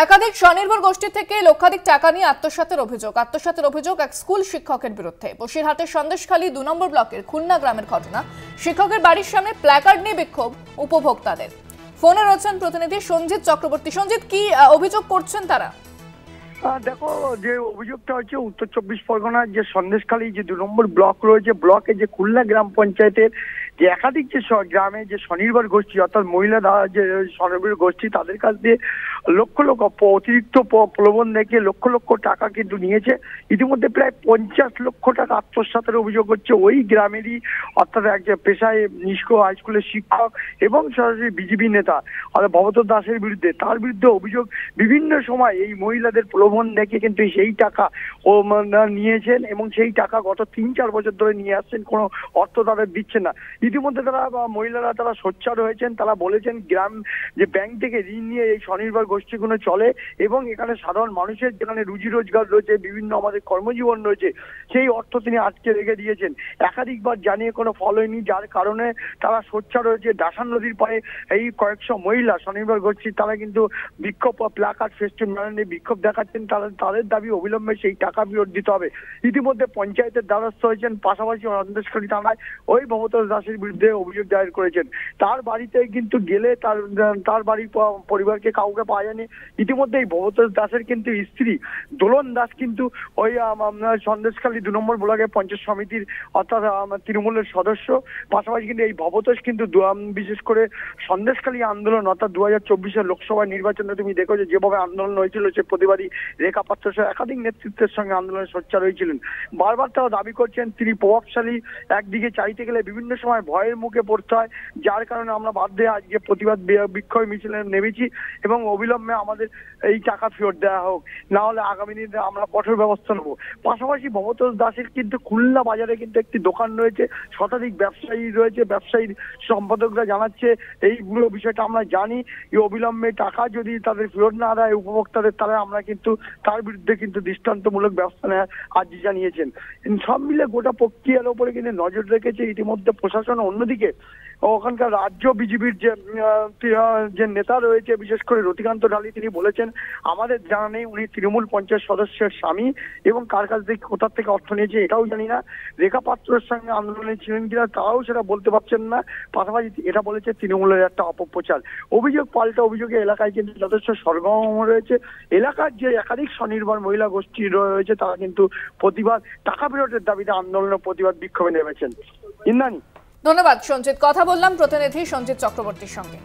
একাধিক স্বনির্ভর গোষ্ঠী থেকে লক্ষাধিক টাকা নিয়ে আত্মসাতের অভিযোগ এক স্কুল শিক্ষকের বিরুদ্ধে। বসিরহাটের সন্দেশখালী ২ নম্বর ব্লকের খুলনা গ্রামের ঘটনা। শিক্ষকের বাড়ির সামনে প্ল্যাকার্ড নিয়ে বিক্ষোভ উপভোক্তাদের। ফোনে রয়েছেন প্রতিনিধি সঞ্জিত চক্রবর্তী। সঞ্জিত, কি অভিযোগ করছেন তারা? দেখো, যে অভিযোগটা হচ্ছে উত্তর ২৪ পরগনার যে সন্দেশখালী যে ২ নম্বর ব্লক রয়েছে, ব্লকে যে খুলনা গ্রাম পঞ্চায়েতের যে একাধিক যে গ্রামে যে স্বনির্ভর গোষ্ঠী অর্থাৎ মহিলারা যে স্বনির্ভর গোষ্ঠী, তাদের কাছ দিয়ে লক্ষ লক্ষ অতিরিক্ত প্রলোভন দেখে লক্ষ লক্ষ টাকা কিন্তু নিয়েছে। ইতিমধ্যে প্রায় ৫০ লক্ষ টাকা আত্মসাতের অভিযোগ হচ্ছে ওই গ্রামেরই, অর্থাৎ একজন পেশায় নিষ্ক হাই স্কুলের শিক্ষক এবং সরাসরি বিজেপি নেতা অর্থাৎ ভবতোষ দাসের বিরুদ্ধে। তার বিরুদ্ধে অভিযোগ বিভিন্ন সময় এই মহিলাদের প্রলোভন দেখে কিন্তু সেই টাকা নিয়েছেন এবং সেই টাকা গত ৩-৪ বছর ধরে নিয়ে আসছেন, কোনো অর্থ তাদের দিচ্ছে না। ইতিমধ্যে মহিলারা তারা সোচ্চার হয়েছেন। তারা বলেছেন গ্রাম যে ব্যাংক থেকে ঋণ নিয়ে এই স্বনির্ভর গোষ্ঠীগুলো চলে এবং এখানে সাধারণ মানুষের যেখানে রুজি রোজগার রয়েছে, বিভিন্ন আমাদের কর্মজীবন রয়েছে, সেই অর্থ তিনি আটকে রেখে দিয়েছেন। একাধিকবার জানিয়ে কোনো ফল হয়নি, যার কারণে তারা সোচ্চার হয়েছে। ডাসান নদীর পাড়ে এই কয়েকশো মহিলা স্বনির্ভর গোষ্ঠী তারা কিন্তু বিক্ষোভ প্ল্যাকার্ড ফেস্টিভ নিয়ে বিক্ষোভ দেখাচ্ছেন। তাদের দাবি অবিলম্বে সেই টাকা ফেরত দিতে হবে। ইতিমধ্যে পঞ্চায়েতের দ্বারস্থ হয়েছেন, পাশাপাশি সন্দেশখালী থানায় ওই ভবতোষ দাসের বিরুদ্ধে অভিযোগ দায়ের করেছেন। তার বাড়িতে কিন্তু গেলে তার বাড়ির পরিবারকে কাউকে পাওয়া যায়নি। ইতিমধ্যে এই ভবতোষ দাসের কিন্তু স্ত্রী দোলন দাস কিন্তু ওই সন্দেশখালী ২ নম্বর ব্লকের পঞ্চায়েত সমিতির অর্থাৎ তৃণমূলের সদস্য। পাশাপাশি কিন্তু এই ভবতোষ কিন্তু বিশেষ করে সন্দেশখালী আন্দোলন অর্থাৎ ২০২৪-এর লোকসভা নির্বাচনে তুমি দেখো যেভাবে আন্দোলন হয়েছিল, সে প্রতিবাদী রেখা পাত্র সহ একাধিক নেতৃত্বের সঙ্গে আন্দোলনে সোচ্চার হয়েছিলেন। বারবার তারা দাবি করছেন তিনি প্রভাবশালী, একদিকে চাইতে গেলে বিভিন্ন সময় ভয়ের মুখে পড়তে হয়, যার কারণে আমরা বাধ্য হয়ে আজকে প্রতিবাদ বিক্ষোভ মিছিলে নেমেছি এবং অবিলম্বে আমাদের এই টাকা ফেরত দেওয়া হোক, না হলে আগামী দিনে আমরা কঠোর ব্যবস্থা নেব। পাশাপাশি ভবতোষ দাসের কিন্তু খুলনা বাজারে কিন্তু একটি দোকান রয়েছে, শতাধিক ব্যবসায়ী রয়েছে। ব্যবসায়ীর সম্পাদকরা জানাচ্ছে এইগুলো বিষয়টা আমরা জানি, এই অবিলম্বে টাকা যদি তাদের ফেরত না দেয় উপভোক্তাদের, তাহলে আমরা কিন্তু তার বিরুদ্ধে কিন্তু দৃষ্টান্তমূলক ব্যবস্থা নেওয়ার আর্জি জানিয়েছেন। সব মিলে গোটা প্রক্রিয়ার উপরে কিন্তু নজর রেখেছে ইতিমধ্যে প্রশাসন। অন্যদিকে ওখানকার রাজ্য বিজেপির যে নেতা রয়েছে, বিশেষ করে রতিকান্ত ঢালি, তিনি বলেছেন আমাদের জানা নেই উনি তৃণমূল পঞ্চায়েত সদস্যের স্বামী এবং কার কাছ থেকে কোথা থেকে অর্থ নিয়েছে এটাও জানি না। রেখা পাত্রের সঙ্গে আন্দোলনে ছিলেন কিনা তারাও সেটা বলতে পারছেন না। পাশাপাশি এটা বলেছে তৃণমূলের একটা অপপ্রচার। অভিযোগ পাল্টা অভিযোগে এলাকায় কিন্তু যথেষ্ট সরগরম রয়েছে। এলাকার যে একাধিক স্বনির্ভর মহিলা গোষ্ঠী রয়েছে তারা কিন্তু প্রতিবাদ টাকা ফেরতের দাবিতে আন্দোলনের প্রতিবাদ বিক্ষোভে নেমেছেন। ইন্দ্রাণী, ধন্যবাদ সঞ্জিত। কথা বললাম প্রতিনিধি সঞ্জিত চক্রবর্তীর সঙ্গে।